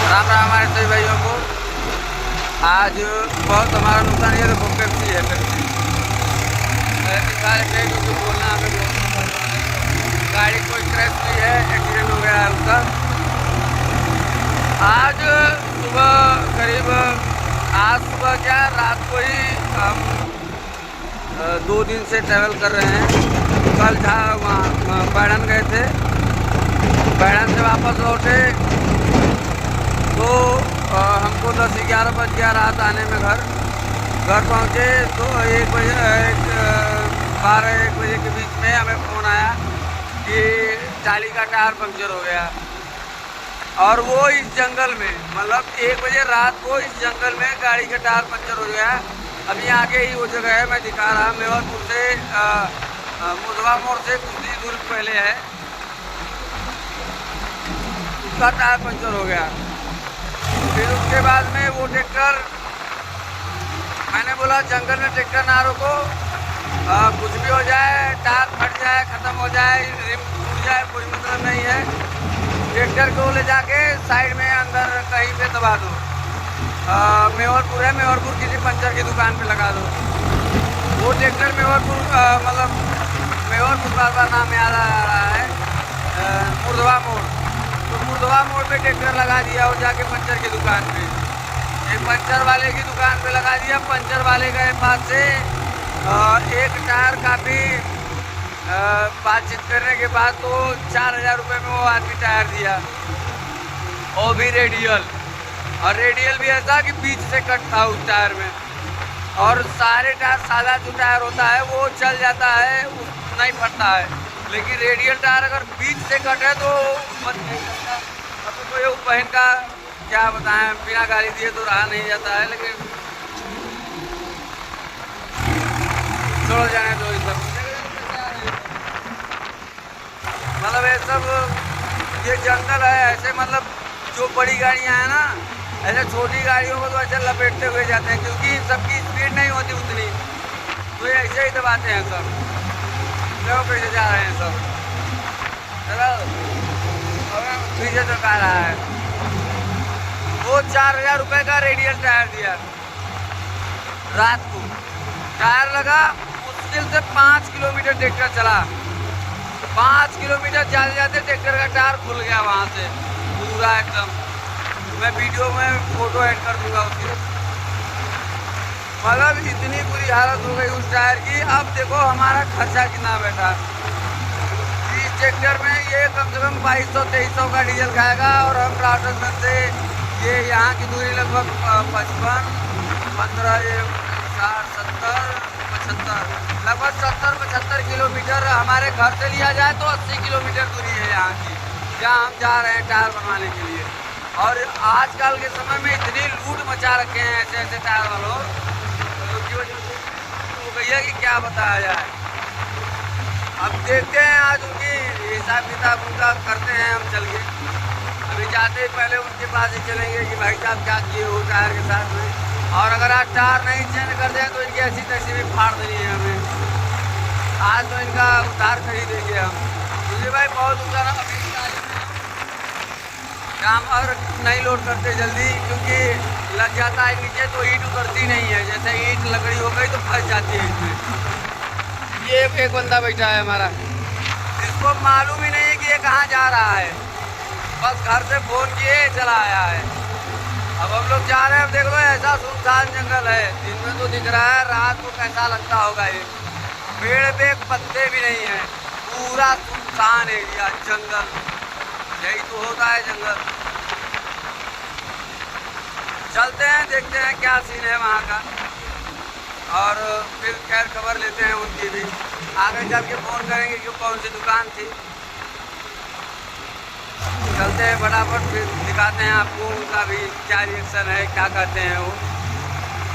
राम राम हमारे सभी भाइयों को। आज बहुत हमारा नुकसान ये देखो पेप्सी है, पेप्सी दिखा रहे हैं क्योंकि बोलना हमें बहुत गाड़ी कोई क्रैश हुई है, एक्सीडेंट हो गया है उसका। आज सुबह करीब क्या रात को ही हम 2 दिन से ट्रैवल कर रहे हैं। कल वहाँ बैडन गए थे, बैडन से वापस लौटे तो हमको 10-11 बज गया रात आने में। घर पहुँचे तो 1 बजे 12-1 बजे के बीच में हमें फ़ोन आया कि टाली का टायर पंक्चर हो गया। और वो इस जंगल में, मतलब 1 बजे रात को इस जंगल में गाड़ी का टायर पंक्चर हो गया। अभी आगे ही वो जगह है, मैं दिखा रहा, मेवारपुर से मुधवा मोड़ से कुछ ही दूर पहले है, उसका टायर पंक्चर हो गया। फिर उसके बाद में वो ट्रैक्टर, मैंने बोला जंगल में ट्रैक्टर ना रोको, कुछ भी हो जाए, टायर फट जाए, ख़त्म हो जाए, रिम टूट जाए, कोई मतलब नहीं है। ट्रैक्टर को ले जाके साइड में अंदर कहीं पे दबा दो। मेवारपुर है, मेवारपुर किसी पंचर की दुकान पे लगा दो। वो ट्रैक्टर मेवारपुर मतलब मेवारपुर बार नाम याद आ रहा है, मुधवा मोड़, तो मुधवा मोड़ पे ट्रैक्टर लगा दिया और जाके पंचर की दुकान पे, एक पंचर वाले की दुकान पे लगा दिया। पंचर वाले के पास से एक टायर काफ़ी बातचीत करने के बाद तो 4000 रुपये में वो आदमी टायर दिया, वो भी रेडियल। और रेडियल भी ऐसा कि बीच से कट था उस टायर में। और सारे टायर, सादा जो टायर होता है वो चल जाता है, नहीं फटता है, लेकिन रेडियल टायर अगर बीच से कट है तो बच नहीं सकता। अब तो ये बहन का क्या बताएं, बिना गाड़ी दिए तो रहा नहीं जाता है, लेकिन छोड़ जाए तो ये सब मतलब ये सब, ये जंगल है ऐसे, मतलब जो बड़ी गाड़ियाँ हैं ना, ऐसे छोटी गाड़ियों को तो ऐसे लपेटते हुए जाते हैं, क्योंकि सबकी स्पीड नहीं होती उतनी, तो ये ऐसे ही दबाते हैं सब। देखो कैसे जा रहे हैं सब, चलो पीछे तो आ रहा है। वो 4000 रुपये का रेडियल टायर दिया। रात को टायर लगा, मुश्किल से 5 किलोमीटर ट्रैक्टर चला। 5 किलोमीटर जाते जाते ट्रैक्टर का टायर खुल गया वहाँ से पूरा एकदम। मैं वीडियो में फोटो ऐड कर दूंगा उसकी। मतलब इतनी बुरी हालत हो गई उस टायर की। अब देखो हमारा खर्चा कितना बैठा। इस ट्रैक्टर में ये कम से कम 2200-2300 का डीजल खाएगा, और हम रावटसगंज से ये यहाँ की दूरी लगभग 55, 15, 60, 70, 75, लगभग 70-75 किलोमीटर हमारे घर से लिया जाए तो 80 किलोमीटर दूरी है यहाँ की, जहाँ हम जा रहे हैं टायर बनवाने के लिए। और आजकल के समय में इतनी लूट मचा रखे हैं ऐसे ऐसे टायर वालों की वजह से हो गई है कि क्या बताया जाए। अब देखते हैं, आज उनकी हिसाब किताब उनका करते हैं हम चल के। अभी जाते ही पहले उनके पास ही चलेंगे कि भाई साहब क्या किए हो टायर के साथ में, और अगर आज टायर नहीं चेंज कर दें तो इनकी ऐसी तैसी भी फाड़ देनी है हमें। आज तो इनका उधार खरीदेंगे हम, क्योंकि भाई बहुत उधार अभी काम और नहीं लोड करते जल्दी, क्योंकि लग जाता है नीचे तो ईंट उतरती नहीं है। जैसे ईंट लकड़ी हो गई तो फंस जाती है इसमें। ये एक बंदा बैठा है हमारा, इसको मालूम ही नहीं है कि ये कहाँ जा रहा है, बस घर से फोन किए चला आया है। अब हम लोग जा रहे हैं, अब देख लो ऐसा सुनसान जंगल है। दिन में तो दिख रहा है, रात को कैसा लगता होगा। ये पेड़ पे पत्ते भी नहीं है, पूरा सुनसान एरिया, जंगल। यही तो होता है जंगल। चलते हैं, देखते हैं क्या सीन है वहाँ का, और फिर खैर खबर लेते हैं उनकी भी। आगे चल के फ़ोन करेंगे कि कौन सी दुकान थी। चलते हैं फटाफट, फिर दिखाते हैं आपको उनका भी क्या रिएक्शन है, क्या कहते हैं वो।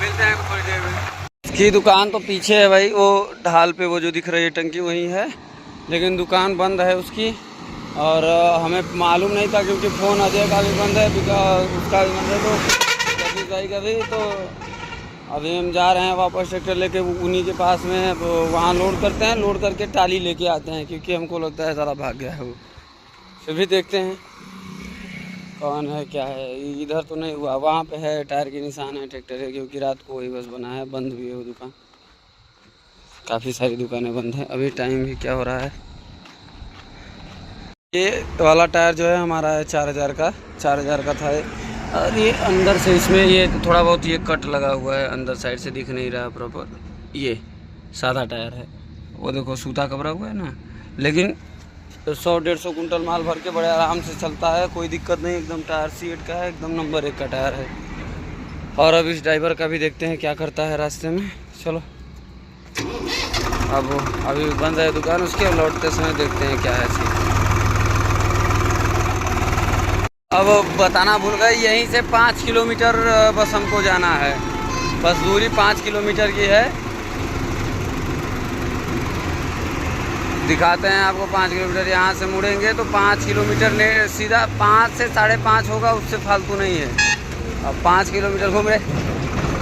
मिलते हैं थोड़ी देर में। इसकी दुकान तो पीछे है भाई, वो ढाल पे वो जो दिख रही है टंकी वही है, लेकिन दुकान बंद है उसकी। और हमें मालूम नहीं था, क्योंकि फ़ोन अजय का भी बंद है, उसका भी बंद है, तो कभी तो अभी हम जा रहे हैं वापस ट्रैक्टर लेके उन्हीं के पास में, तो वहाँ लोड करते हैं, लोड करके टाली लेके आते हैं, क्योंकि हमको लगता है ज़रा भाग गया है वो। फिर भी देखते हैं कौन है क्या है, इधर तो नहीं हुआ, वहाँ पे है टायर के निशान है ट्रैक्टर है, क्योंकि रात को वही बस बना है, बंद भी है वो दुकान, काफ़ी सारी दुकानें बंद हैं। अभी टाइम भी क्या हो रहा है। ये वाला टायर जो है हमारा है 4000 का, 4000 का था ये। और ये अंदर से इसमें ये थोड़ा बहुत ये कट लगा हुआ है, अंदर साइड से दिख नहीं रहा प्रॉपर। ये सादा टायर है, वो देखो सूता कपड़ा हुआ है ना, लेकिन 100-150 कुंटल माल भर के बड़े आराम से चलता है, कोई दिक्कत नहीं। एकदम टायर सीट का है, एकदम नंबर 1 का टायर है। और अब इस ड्राइवर का भी देखते हैं क्या करता है रास्ते में। चलो अब अभी बंद है दुकान उसके, लौटते समय देखते हैं क्या है सीन। अब बताना भूल गए, यहीं से 5 किलोमीटर बस हमको जाना है, बस दूरी 5 किलोमीटर की है। दिखाते हैं आपको 5 किलोमीटर, यहाँ से मुड़ेंगे तो 5 किलोमीटर ने सीधा 5 से 5.5 होगा, उससे फालतू नहीं है। अब 5 किलोमीटर घूम रहे,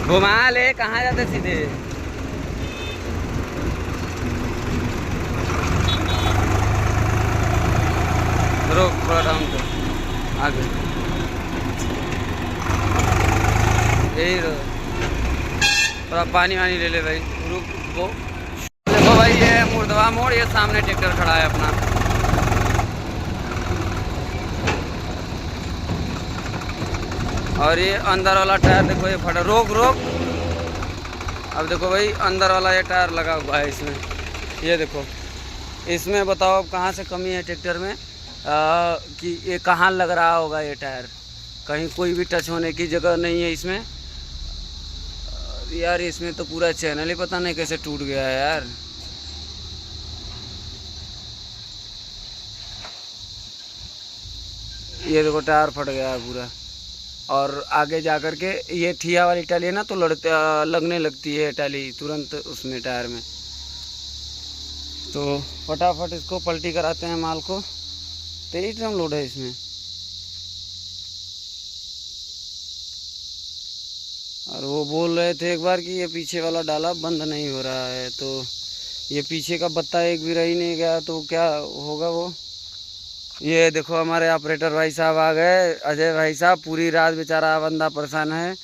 घुमा ले, कहाँ जाते सीधे। रोक थोड़ा डाउन कर, आगे यही थोड़ा पानी वानी ले ले भाई, रुक वो। देखो भाई ये मुर्दवा मोड़, ये सामने ट्रैक्टर खड़ा है अपना। और ये अंदर वाला टायर देखो, ये फटा, रोक रोक। अब देखो भाई अंदर वाला ये टायर लगा हुआ है इसमें, ये देखो इसमें। बताओ अब कहाँ से कमी है ट्रैक्टर में, कि ये कहाँ लग रहा होगा ये टायर, कहीं कोई भी टच होने की जगह नहीं है इसमें। यार इसमें तो पूरा चैनल ही पता नहीं कैसे टूट गया है यार। ये देखो टायर फट गया है पूरा। और आगे जा कर के ये ठिया वाली टाली है ना, तो लगने लगती है टाली तुरंत उसमें टायर में। तो फटाफट इसको पलटी कराते हैं माल को। 23 ड्रम लोड है इसमें। और वो बोल रहे थे एक बार कि ये पीछे वाला डाला बंद नहीं हो रहा है, तो ये पीछे का बत्ता एक भी रही नहीं गया, तो क्या होगा वो। ये देखो हमारे ऑपरेटर भाई साहब आ गए, अजय भाई साहब। पूरी रात बेचारा बंदा परेशान है,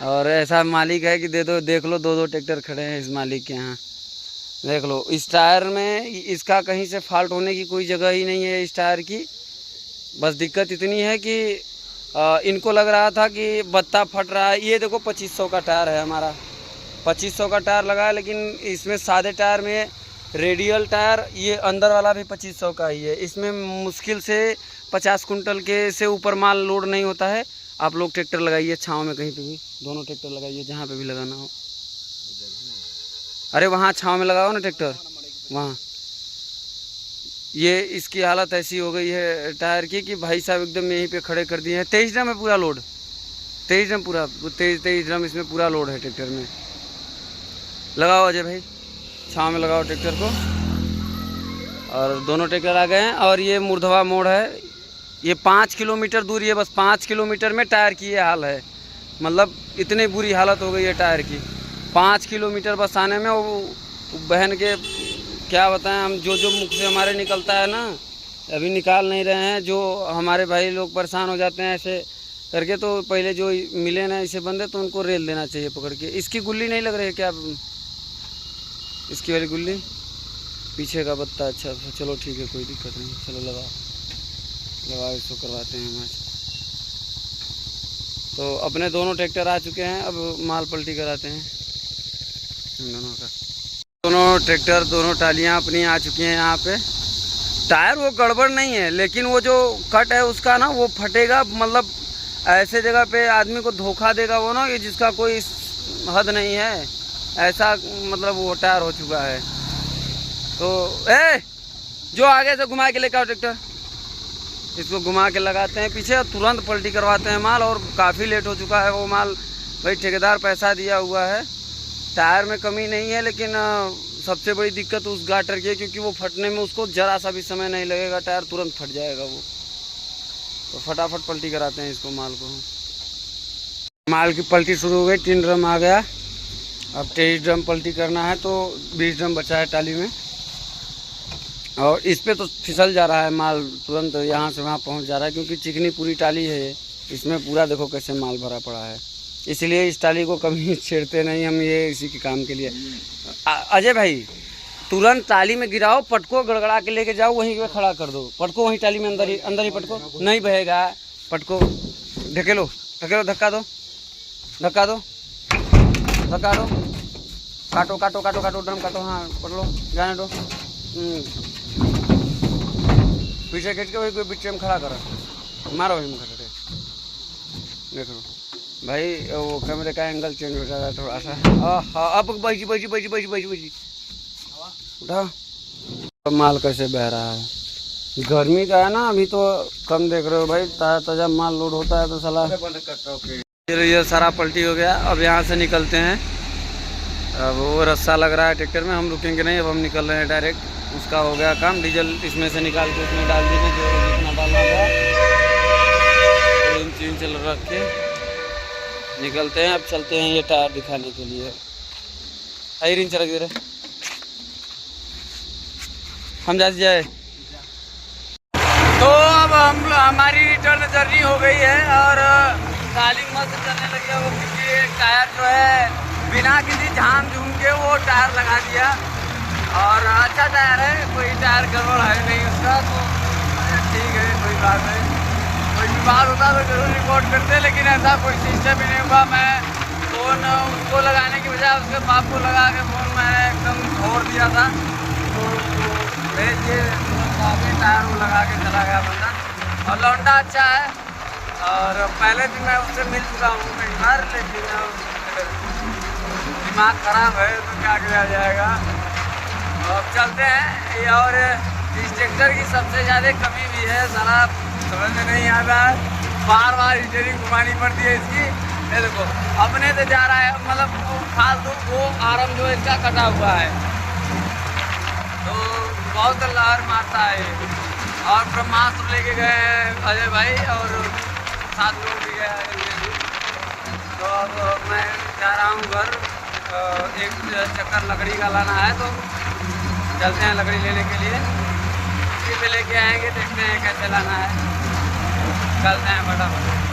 और ऐसा मालिक है कि देख लो 2-2 ट्रैक्टर खड़े हैं इस मालिक के यहाँ। देख लो इस टायर में, इसका कहीं से फॉल्ट होने की कोई जगह ही नहीं है इस टायर की। बस दिक्कत इतनी है कि इनको लग रहा था कि बत्ता फट रहा है। ये देखो 2500 का टायर है हमारा, 2500 का टायर लगा है, लेकिन इसमें सादे टायर में रेडियल टायर, ये अंदर वाला भी 2500 का ही है। इसमें मुश्किल से 50 कुंटल के से ऊपर माल लोड नहीं होता है। आप लोग ट्रैक्टर लगाइए छाँव में, कहीं पे भी दोनों ट्रैक्टर लगाइए, जहाँ पे भी लगाना हो। अरे वहाँ छाँव में लगाओ ना ट्रैक्टर, वहाँ। ये इसकी हालत ऐसी हो गई है टायर की कि भाई साहब एकदम यहीं पे खड़े कर दिए हैं। 23 ड्रम है पूरा लोड, 23 ड्रम पूरा, 23 ड्रम इसमें पूरा लोड है ट्रैक्टर में। लगाओ अजय भाई, छाँव में लगाओ ट्रैक्टर को। और दोनों ट्रैक्टर आ गए हैं। और ये मुर्धवा मोड़ है, ये 5 किलोमीटर दूरी है, बस 5 किलोमीटर में टायर की ये हाल है। मतलब इतनी बुरी हालत हो गई है टायर की, 5 किलोमीटर बस आने में। वो बहन के क्या बताएं हम, जो मुख से हमारे निकलता है ना, अभी निकाल नहीं रहे हैं। जो हमारे भाई लोग परेशान हो जाते हैं ऐसे करके, तो पहले जो मिले ना ऐसे बंदे, तो उनको रेल देना चाहिए पकड़ के। इसकी गुल्ली नहीं लग रही है क्या, इसकी वाली गुल्ली पीछे का बत्ता। अच्छा चलो ठीक है, कोई दिक्कत नहीं, चलो लगाओ इसको, करवाते हैं मैच। तो अपने दोनों ट्रैक्टर आ चुके हैं, अब माल पलटी कराते हैं इन दोनों का। दोनों ट्रैक्टर, दोनों टालियाँ अपनी आ चुकी हैं यहाँ पे। टायर वो गड़बड़ नहीं है, लेकिन वो जो कट है उसका ना, वो फटेगा। मतलब ऐसे जगह पे आदमी को धोखा देगा वो ना, कि जिसका कोई हद नहीं है, ऐसा मतलब वो टायर हो चुका है। तो जो आगे से घुमा के लेकर आओ ट्रैक्टर, इसको घुमा के लगाते हैं पीछे, और तुरंत पलटी करवाते हैं माल। और काफ़ी लेट हो चुका है वो माल, भाई ठेकेदार पैसा दिया हुआ है। टायर में कमी नहीं है, लेकिन सबसे बड़ी दिक्कत उस गाटर की है, क्योंकि वो फटने में उसको ज़रा सा भी समय नहीं लगेगा, टायर तुरंत फट जाएगा वो। तो फटाफट पलटी कराते हैं इसको, माल को। माल की पलटी शुरू हो गई, 3 ड्रम आ गया। अब 23 ड्रम पलटी करना है, तो 20 ड्रम बचा है टाली में। और इस पे तो फिसल जा रहा है माल, तुरंत यहाँ से वहाँ पहुँच जा रहा है, क्योंकि चिकनी पूरी टाली है ये, इसमें पूरा देखो कैसे माल भरा पड़ा है। इसलिए इस टाली को कभी छेड़ते नहीं हम, ये इसी के काम के लिए। अजय भाई तुरंत टाली में गिराओ, पटको गड़गड़ा के लेके जाओ, वहीं पे खड़ा कर दो, पटको वहीं टाली में अंदर ही पटको, नहीं बहेगा, पटको, ढकेलो ढकेलो, धक्का दो धक्का दो धक्का दो, काटो काटो काटो काटो, ड्रम काटो, हाँ पकड़ो, जाने दो, पीछे खींच के वही कोई पीछे में खड़ा करो, मारो वही में खड़े, देख लो भाई वो कैमरे का एंगल चेंज हो जाता है थोड़ा सा। हाँ अब बजी बजी बजी बजी बजी बजी उठा, माल कैसे बह रहा है, गर्मी का है ना, अभी तो कम देख रहे हो भाई, ताजा ताजा माल लोड होता है तो साला ये सारा पलटी हो गया। अब यहाँ से निकलते हैं, अब वो रस्सा लग रहा है ट्रैक्टर में, हम रुकेंगे नहीं, अब हम निकल रहे हैं डायरेक्ट, उसका हो गया काम, डीजल इसमें से निकाल के उसमें डाल देंगे जो जितना डालना था, तीन चल रख के निकलते हैं। अब चलते हैं ये टायर दिखाने के लिए, आई रिंच रख दे रहे हम जा जाए। तो अब हमारी रिटर्न जर्नी हो गई है और गाड़ी मस्त चलने लगी है वो, क्योंकि टायर जो है बिना किसी झाम झूम के वो टायर लगा दिया, और अच्छा टायर है, कोई टायर गड़बड़ है नहीं उसका, तो ठीक है कोई बात नहीं। कोई भी बात होता तो जरूर रिकॉर्ड करते, लेकिन ऐसा कोई सिस्टम ही नहीं हुआ। मैं फ़ोन उसको लगाने की बजाय उसके बाप को लगा के फ़ोन मैंने एकदम छोड़ दिया था, तो भेज के टायर वो लगा के चला गया बंदा, और लौंडा अच्छा है, और पहले भी मैं उससे मिल चुका हूँ कई बार, लेकिन दिमाग ख़राब है तो क्या किया जाएगा। अब चलते हैं ये, और इस ट्रैक्टर की सबसे ज़्यादा कमी भी है, सारा समझ में नहीं आता है, बार बार स्टीयरिंग घुमानी पड़ती है इसकी। ये देखो अपने से जा रहा है, मतलब फालतू वो आरम जो इसका कटा हुआ है, तो बहुत लहर मारता है ये। और ब्रह्मास्त्र लेके गए हैं अजय भाई, और 7 लोग भी गए हैं। तो अब मैं जा रहा हूँ घर, एक चक्कर लकड़ी का लाना है, तो चलते हैं लकड़ी लेने के लिए, इसी पे लेके आएंगे, देखते हैं कैसे लाना है, चलते हैं फटाफट।